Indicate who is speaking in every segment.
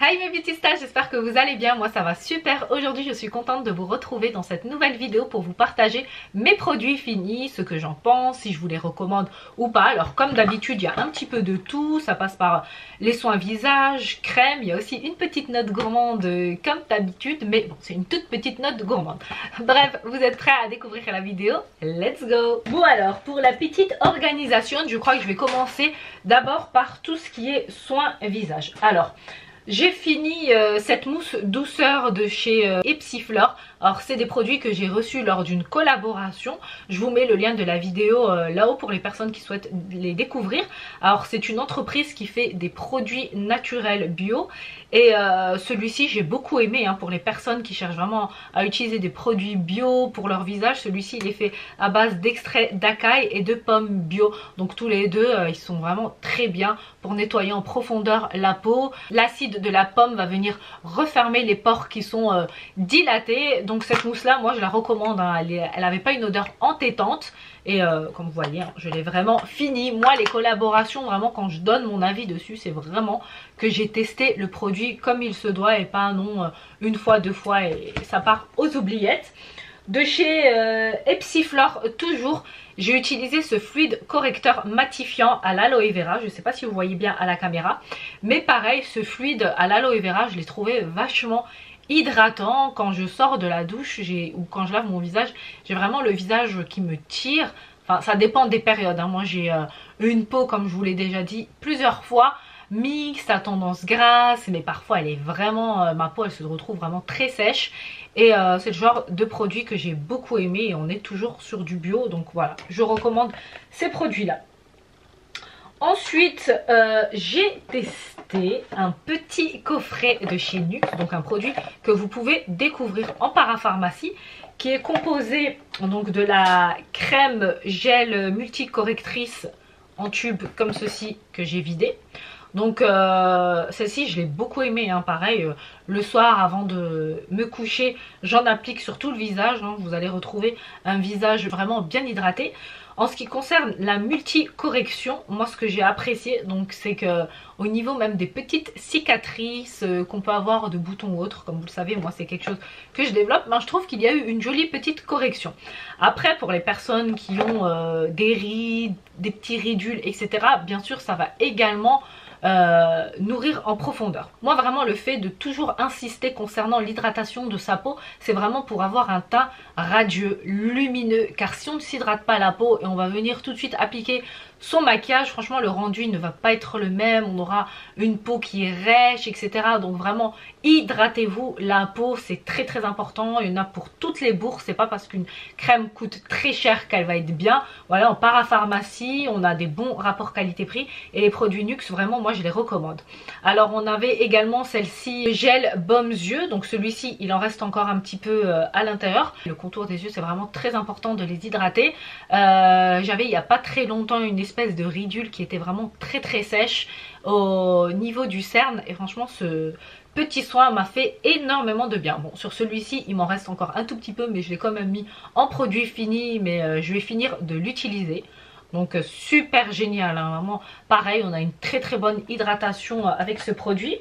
Speaker 1: Hi mes beauty stars, j'espère que vous allez bien, moi ça va super. Aujourd'hui je suis contente de vous retrouver dans cette nouvelle vidéo pour vous partager mes produits finis, ce que j'en pense, si je vous les recommande ou pas. Alors comme d'habitude il y a un petit peu de tout, ça passe par les soins visage, crème, il y a aussi une petite note gourmande comme d'habitude, mais bon c'est une toute petite note gourmande. Bref, vous êtes prêts à découvrir la vidéo? Let's go! Bon alors pour la petite organisation, je crois que je vais commencer d'abord par tout ce qui est soins visage. Alors j'ai fini cette mousse douceur de chez Epsiflor. Alors c'est des produits que j'ai reçus lors d'une collaboration. Je vous mets le lien de la vidéo là-haut pour les personnes qui souhaitent les découvrir. Alors c'est une entreprise qui fait des produits naturels bio. Et celui-ci j'ai beaucoup aimé pour les personnes qui cherchent vraiment à utiliser des produits bio pour leur visage. Celui-ci il est fait à base d'extrait d'acai et de pommes bio. Donc tous les deux ils sont vraiment très bien pour nettoyer en profondeur la peau. L'acide de la pomme va venir refermer les pores qui sont dilatés. Donc cette mousse là moi je la recommande, elle n'avait pas une odeur entêtante. Et comme vous voyez, je l'ai vraiment fini. Moi les collaborations, vraiment quand je donne mon avis dessus, c'est vraiment que j'ai testé le produit comme il se doit et pas non une fois, deux fois et ça part aux oubliettes. De chez Epsiflor toujours, j'ai utilisé ce fluide correcteur matifiant à l'aloe vera. Je ne sais pas si vous voyez bien à la caméra, mais pareil, ce fluide à l'aloe vera, je l'ai trouvé vachement hydratant. Quand je sors de la douche ou quand je lave mon visage, j'ai vraiment le visage qui me tire. Enfin ça dépend des périodes, moi j'ai une peau, comme je vous l'ai déjà dit plusieurs fois, mixte à tendance grasse, mais parfois elle est vraiment, ma peau elle se retrouve vraiment très sèche. Et c'est le genre de produit que j'ai beaucoup aimé et on est toujours sur du bio, donc voilà, je recommande ces produits là. Ensuite, j'ai testé un petit coffret de chez Nuxe, donc un produit que vous pouvez découvrir en parapharmacie, qui est composé donc de la crème gel multicorrectrice en tube comme ceci que j'ai vidé. Donc celle-ci je l'ai beaucoup aimée, pareil, le soir avant de me coucher j'en applique sur tout le visage, vous allez retrouver un visage vraiment bien hydraté. En ce qui concerne la multi-correction, moi ce que j'ai apprécié, donc c'est que au niveau même des petites cicatrices qu'on peut avoir de boutons ou autres, comme vous le savez, moi c'est quelque chose que je développe, je trouve qu'il y a eu une jolie petite correction. Après pour les personnes qui ont des rides, des petits ridules, etc., bien sûr ça va également nourrir en profondeur. Moi vraiment le fait de toujours insister concernant l'hydratation de sa peau, c'est vraiment pour avoir un teint radieux, lumineux, car si on ne s'hydrate pas la peau et on va venir tout de suite appliquer son maquillage, franchement le rendu ne va pas être le même, on aura une peau qui est rêche, etc. Donc vraiment hydratez-vous, la peau c'est très très important, il y en a pour toutes les bourses, c'est pas parce qu'une crème coûte très cher qu'elle va être bien. Voilà, en parapharmacie on a des bons rapports qualité-prix et les produits Nuxe vraiment moi je les recommande. Alors on avait également celle-ci gel baume yeux, donc celui-ci il en reste encore un petit peu à l'intérieur. Le contour des yeux c'est vraiment très important de les hydrater. J'avais il n'y a pas très longtemps une espèce de ridule qui était vraiment très très sèche au niveau du cerne et franchement ce petit soin m'a fait énormément de bien. Bon sur celui-ci il m'en reste encore un tout petit peu mais je l'ai quand même mis en produit fini, mais je vais finir de l'utiliser. Donc super génial, vraiment pareil, on a une très très bonne hydratation avec ce produit.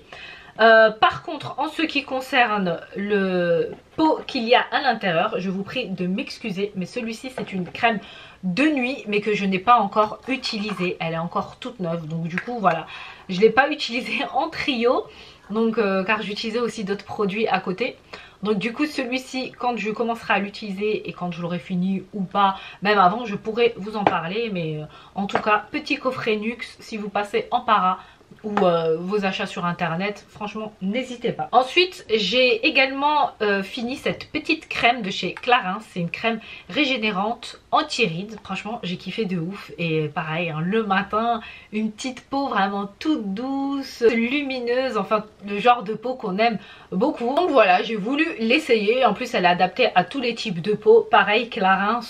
Speaker 1: Par contre en ce qui concerne le pot qu'il y a à l'intérieur, je vous prie de m'excuser, mais celui-ci c'est une crème de nuit mais que je n'ai pas encore utilisée, elle est encore toute neuve, donc du coup voilà, je ne l'ai pas utilisée en trio, donc car j'utilisais aussi d'autres produits à côté. Donc du coup celui-ci quand je commencerai à l'utiliser et quand je l'aurai fini ou pas, même avant je pourrai vous en parler, mais en tout cas petit coffret Nuxe si vous passez en para ou vos achats sur internet, franchement n'hésitez pas. Ensuite j'ai également fini cette petite crème de chez Clarins, c'est une crème régénérante anti-rides, franchement j'ai kiffé de ouf et pareil le matin une petite peau vraiment toute douce, lumineuse, enfin le genre de peau qu'on aime beaucoup. Donc voilà, j'ai voulu l'essayer, en plus elle est adaptée à tous les types de peau, pareil Clarins,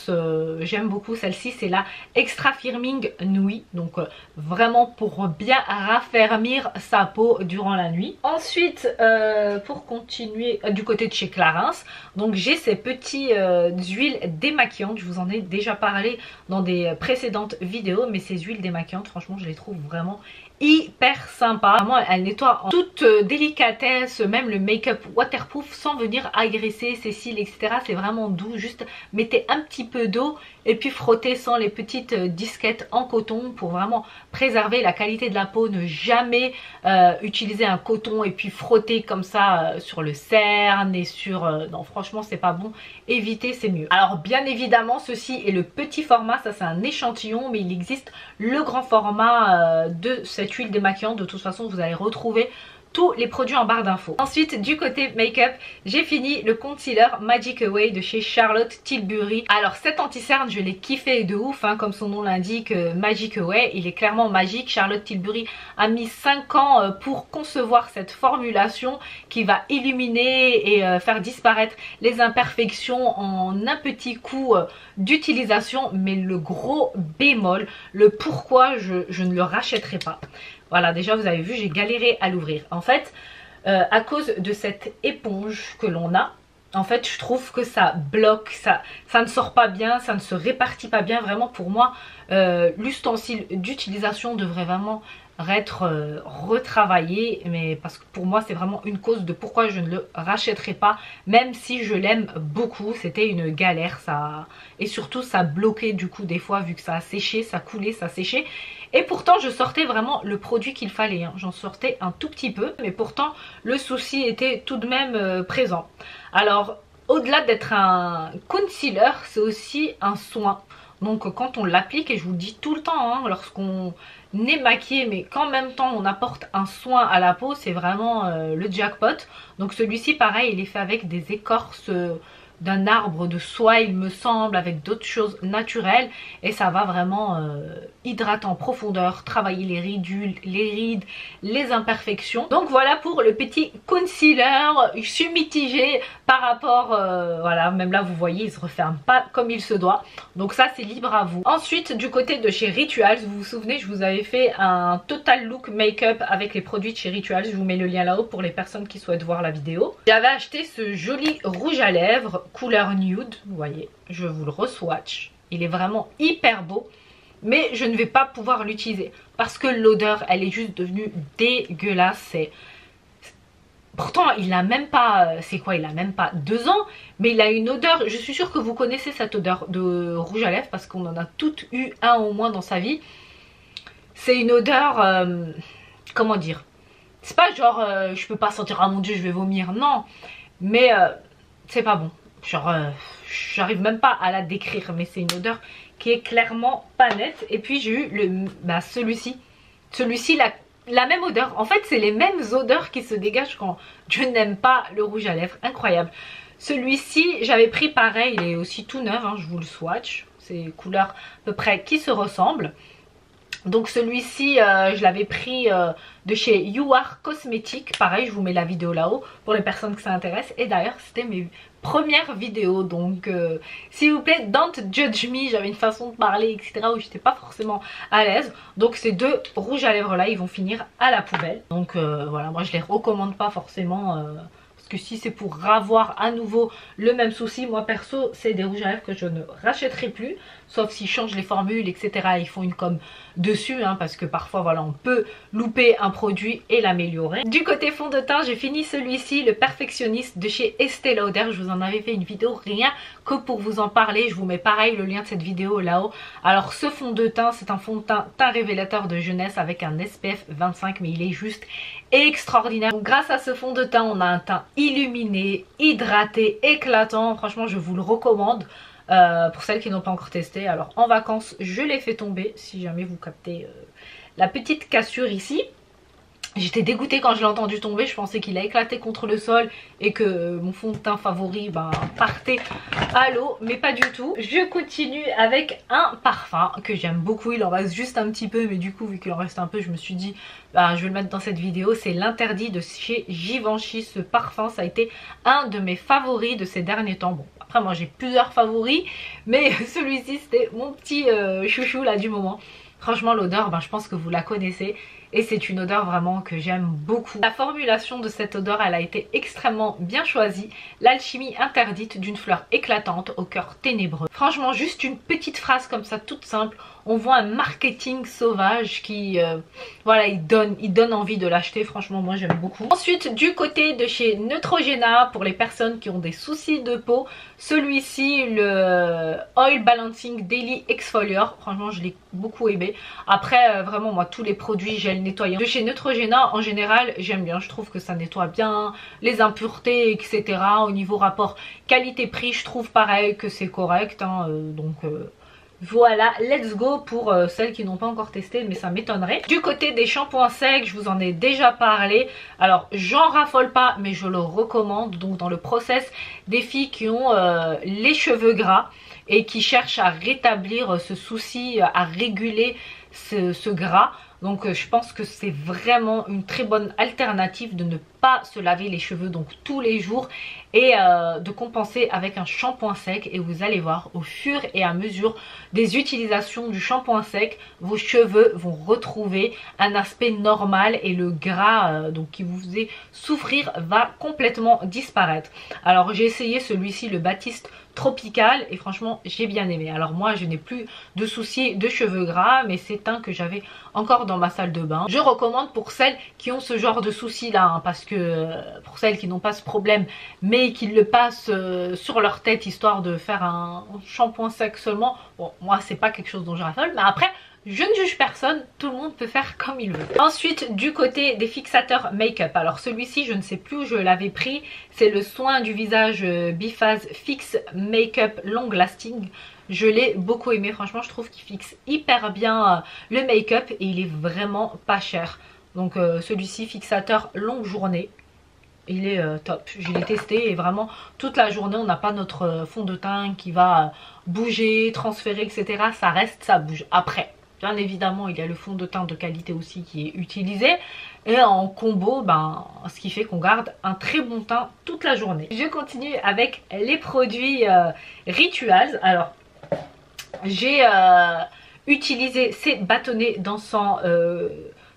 Speaker 1: j'aime beaucoup celle-ci, c'est la Extra Firming Nuit, donc vraiment pour bien raffermir sa peau durant la nuit. Ensuite pour continuer du côté de chez Clarins, donc j'ai ces petits huiles démaquillantes, je vous en ai déjà parlé dans des précédentes vidéos, mais ces huiles démaquillantes franchement je les trouve vraiment hyper sympa. Vraiment, elle nettoie en toute délicatesse, même le make-up waterproof sans venir agresser ses cils, etc. C'est vraiment doux. Juste mettez un petit peu d'eau et puis frottez sans les petites disquettes en coton pour vraiment préserver la qualité de la peau. Ne jamais utiliser un coton et puis frotter comme ça sur le cerne et sur... non, franchement, c'est pas bon. Évitez, c'est mieux. Alors, bien évidemment, ceci est le petit format. Ça, c'est un échantillon, mais il existe le grand format de cette huile démaquillante. De toute façon, vous allez retrouver tous les produits en barre d'infos. Ensuite, du côté make-up, j'ai fini le concealer Magic Away de chez Charlotte Tilbury. Alors cet anti-cerne, je l'ai kiffé de ouf, hein, comme son nom l'indique, Magic Away. Il est clairement magique. Charlotte Tilbury a mis 5 ans pour concevoir cette formulation qui va illuminer et faire disparaître les imperfections en un petit coup d'utilisation. Mais le gros bémol, le pourquoi je ne le rachèterai pas. Voilà, déjà vous avez vu, j'ai galéré à l'ouvrir. En fait, à cause de cette éponge que l'on a, en fait, je trouve que ça bloque, ça ne sort pas bien, ça ne se répartit pas bien. Vraiment, pour moi, l'ustensile d'utilisation devrait vraiment être retravaillé. Mais parce que pour moi, c'est vraiment une cause de pourquoi je ne le rachèterai pas. Même si je l'aime beaucoup, c'était une galère. Et surtout, ça bloquait du coup des fois, vu que ça a séché, ça coulait, ça séchait. Et pourtant je sortais vraiment le produit qu'il fallait, hein. J'en sortais un tout petit peu, mais pourtant le souci était tout de même présent. Alors au-delà d'être un concealer, c'est aussi un soin. Donc quand on l'applique, et je vous le dis tout le temps, hein, lorsqu'on est maquillé mais qu'en même temps on apporte un soin à la peau, c'est vraiment le jackpot. Donc celui-ci pareil, il est fait avec des écorces d'un arbre de soie, il me semble, avec d'autres choses naturelles, et ça va vraiment hydrater en profondeur, travailler les ridules, les rides, les imperfections. Donc voilà pour le petit concealer. Je suis mitigée par rapport, voilà, même là vous voyez, il se referme pas comme il se doit, donc ça c'est libre à vous. Ensuite, du côté de chez Rituals, vous vous souvenez, je vous avais fait un total look make-up avec les produits de chez Rituals. Je vous mets le lien là-haut pour les personnes qui souhaitent voir la vidéo. J'avais acheté ce joli rouge à lèvres couleur nude, vous voyez, je vous le re-swatch, il est vraiment hyper beau, mais je ne vais pas pouvoir l'utiliser parce que l'odeur, elle est juste devenue dégueulasse. Pourtant il a même pas, c'est quoi, il a même pas 2 ans, mais il a une odeur, je suis sûre que vous connaissez cette odeur de rouge à lèvres parce qu'on en a toutes eu un au moins dans sa vie. C'est une odeur, comment dire, c'est pas genre je peux pas sentir, ah mon dieu je vais vomir, non, mais c'est pas bon. Genre, j'arrive même pas à la décrire, mais c'est une odeur qui est clairement pas nette. Et puis j'ai eu celui-ci, la même odeur. En fait, c'est les mêmes odeurs qui se dégagent quand je n'aime pas le rouge à lèvres. Incroyable. Celui-ci, j'avais pris pareil, il est aussi tout neuf, hein, je vous le swatch. C'est couleurs à peu près qui se ressemblent. Donc celui-ci, je l'avais pris de chez You Are Cosmetics. Pareil, je vous mets la vidéo là-haut pour les personnes que ça intéresse. Et d'ailleurs, c'était mes premières vidéos. Donc, s'il vous plaît, don't judge me. J'avais une façon de parler, etc. où j'étais pas forcément à l'aise. Donc, ces deux rouges à lèvres là, ils vont finir à la poubelle. Donc, voilà, moi je les recommande pas forcément. Parce que si c'est pour avoir à nouveau le même souci, moi perso, c'est des rouges à lèvres que je ne rachèterai plus. Sauf s'ils changent les formules, etc. Ils font une com dessus, hein, parce que parfois, voilà, on peut louper un produit et l'améliorer. Du côté fond de teint, j'ai fini celui-ci, le Perfectionniste de chez Estée Lauder. Je vous en avais fait une vidéo rien que pour vous en parler. Je vous mets pareil le lien de cette vidéo là-haut. Alors, ce fond de teint, c'est un fond de teint révélateur de jeunesse avec un SPF 25, mais il est juste extraordinaire. Donc, grâce à ce fond de teint, on a un teint illuminé, hydraté, éclatant. Franchement, je vous le recommande. Pour celles qui n'ont pas encore testé. Alors en vacances je l'ai fait tomber, si jamais vous captez la petite cassure ici. J'étais dégoûtée quand je l'ai entendu tomber, je pensais qu'il a éclaté contre le sol et que mon fond de teint favori partait à l'eau, mais pas du tout. Je continue avec un parfum que j'aime beaucoup, il en reste juste un petit peu, mais du coup vu qu'il en reste un peu, je me suis dit je vais le mettre dans cette vidéo. C'est l'Interdit de chez Givenchy. Ce parfum, ça a été un de mes favoris de ces derniers temps. Bon, après moi j'ai plusieurs favoris, mais celui-ci c'était mon petit chouchou là du moment. Franchement l'odeur, je pense que vous la connaissez. Et c'est une odeur vraiment que j'aime beaucoup. La formulation de cette odeur, elle a été extrêmement bien choisie. L'alchimie interdite d'une fleur éclatante au cœur ténébreux. Franchement, juste une petite phrase comme ça, toute simple. on voit un marketing sauvage qui voilà, il donne envie de l'acheter. Franchement moi j'aime beaucoup. Ensuite du côté de chez Neutrogena, pour les personnes qui ont des soucis de peau, celui-ci, le Oil Balancing Daily Exfoliator, franchement je l'ai beaucoup aimé. Après vraiment moi tous les produits gel nettoyant de chez Neutrogena en général j'aime bien, je trouve que ça nettoie bien les impuretés etc. Au niveau rapport qualité-prix je trouve pareil que c'est correct hein, voilà, let's go pour celles qui n'ont pas encore testé, mais ça m'étonnerait. Du côté des shampoings secs, je vous en ai déjà parlé. Alors, j'en raffole pas, mais je le recommande. Donc, dans le process des filles qui ont les cheveux gras et qui cherchent à rétablir ce souci, à réguler ce gras. Donc je pense que c'est vraiment une très bonne alternative de ne pas se laver les cheveux donc tous les jours et de compenser avec un shampoing sec. Et vous allez voir, au fur et à mesure des utilisations du shampoing sec, vos cheveux vont retrouver un aspect normal et le gras donc qui vous faisait souffrir va complètement disparaître. Alors j'ai essayé celui-ci, le Baptiste Tropical, et franchement j'ai bien aimé. Alors moi je n'ai plus de soucis de cheveux gras, mais c'est un que j'avais encore dans ma salle de bain. Je recommande pour celles qui ont ce genre de soucis là hein, parce que pour celles qui n'ont pas ce problème mais qui le passent sur leur tête histoire de faire un shampoing sec seulement, bon moi c'est pas quelque chose dont je raffole, mais après je ne juge personne, tout le monde peut faire comme il veut. Ensuite du côté des fixateurs make-up, alors celui-ci je ne sais plus où je l'avais pris, c'est le soin du visage Biphase Fix Make-up Long Lasting. Je l'ai beaucoup aimé, franchement je trouve qu'il fixe hyper bien le make-up et il est vraiment pas cher. Donc celui-ci fixateur longue journée, il est top. Je l'ai testé et vraiment toute la journée on n'a pas notre fond de teint qui va bouger, transférer etc. Ça reste, ça bouge. Après bien évidemment il y a le fond de teint de qualité aussi qui est utilisé. Et en combo, ben, ce qui fait qu'on garde un très bon teint toute la journée. Je continue avec les produits Rituals. Alors j'ai utilisé ces bâtonnets d'encens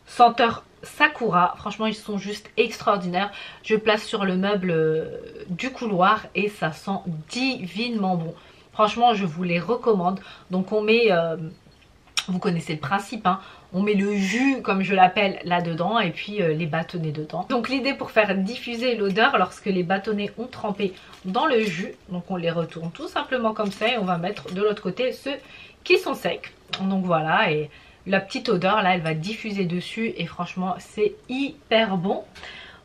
Speaker 1: senteur Sakura. Franchement ils sont juste extraordinaires. Je place sur le meuble du couloir et ça sent divinement bon. Franchement je vous les recommande. Donc on met, vous connaissez le principe hein, on met le jus comme je l'appelle là dedans et puis les bâtonnets dedans. Donc l'idée pour faire diffuser l'odeur lorsque les bâtonnets ont trempé dans le jus, donc on les retourne tout simplement comme ça et on va mettre de l'autre côté ceux qui sont secs. Donc voilà, et la petite odeur là elle va diffuser dessus et franchement c'est hyper bon.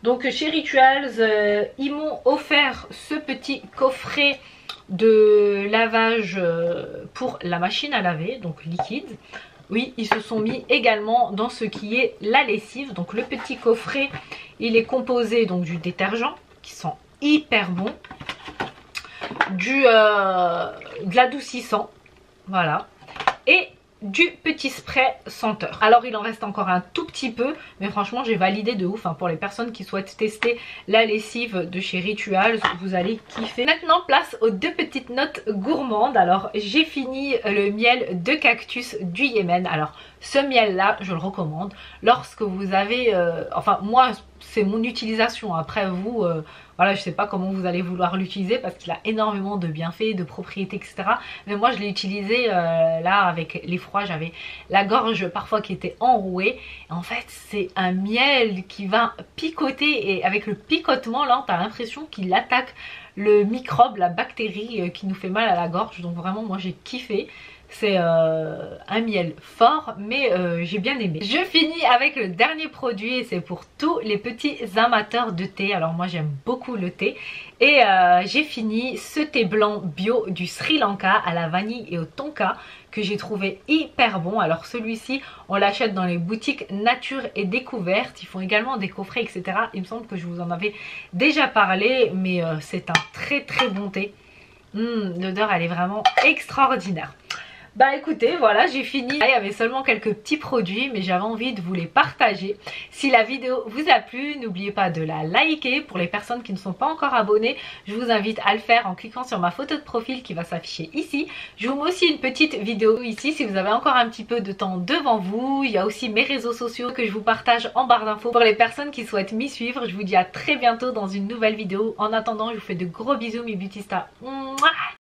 Speaker 1: Donc chez Rituals ils m'ont offert ce petit coffret de lavage pour la machine à laver, donc liquide. Oui, ils se sont mis également dans ce qui est la lessive. Donc le petit coffret, il est composé donc du détergent qui sent hyper bon, de l'adoucissant, voilà, et du petit spray senteur. Alors il en reste encore un tout petit peu, mais franchement j'ai validé de ouf hein. Pour les personnes qui souhaitent tester la lessive de chez Rituals, vous allez kiffer. Maintenant place aux deux petites notes gourmandes. Alors j'ai fini le miel de cactus du Yémen. Alors ce miel là je le recommande lorsque vous avez enfin moi c'est mon utilisation, après vous voilà, je sais pas comment vous allez vouloir l'utiliser parce qu'il a énormément de bienfaits, de propriétés etc. Mais moi je l'ai utilisé là avec les froids, j'avais la gorge parfois qui était enrouée. En fait c'est un miel qui va picoter et avec le picotement là t'as l'impression qu'il attaque le microbe, la bactérie qui nous fait mal à la gorge. Donc vraiment moi j'ai kiffé. C'est un miel fort mais j'ai bien aimé. Je finis avec le dernier produit et c'est pour tous les petits amateurs de thé. Alors moi j'aime beaucoup le thé et j'ai fini ce thé blanc bio du Sri Lanka à la vanille et au tonka que j'ai trouvé hyper bon. Alors celui-ci on l'achète dans les boutiques Nature et Découverte, ils font également des coffrets etc. Il me semble que je vous en avais déjà parlé mais c'est un très très bon thé. L'odeur elle est vraiment extraordinaire. Bah écoutez, voilà, j'ai fini. Il y avait seulement quelques petits produits, mais j'avais envie de vous les partager. Si la vidéo vous a plu, n'oubliez pas de la liker. Pour les personnes qui ne sont pas encore abonnées, je vous invite à le faire en cliquant sur ma photo de profil qui va s'afficher ici. Je vous mets aussi une petite vidéo ici si vous avez encore un petit peu de temps devant vous. Il y a aussi mes réseaux sociaux que je vous partage en barre d'infos. Pour les personnes qui souhaitent m'y suivre, je vous dis à très bientôt dans une nouvelle vidéo. En attendant, je vous fais de gros bisous mes beauty stars. Mouah.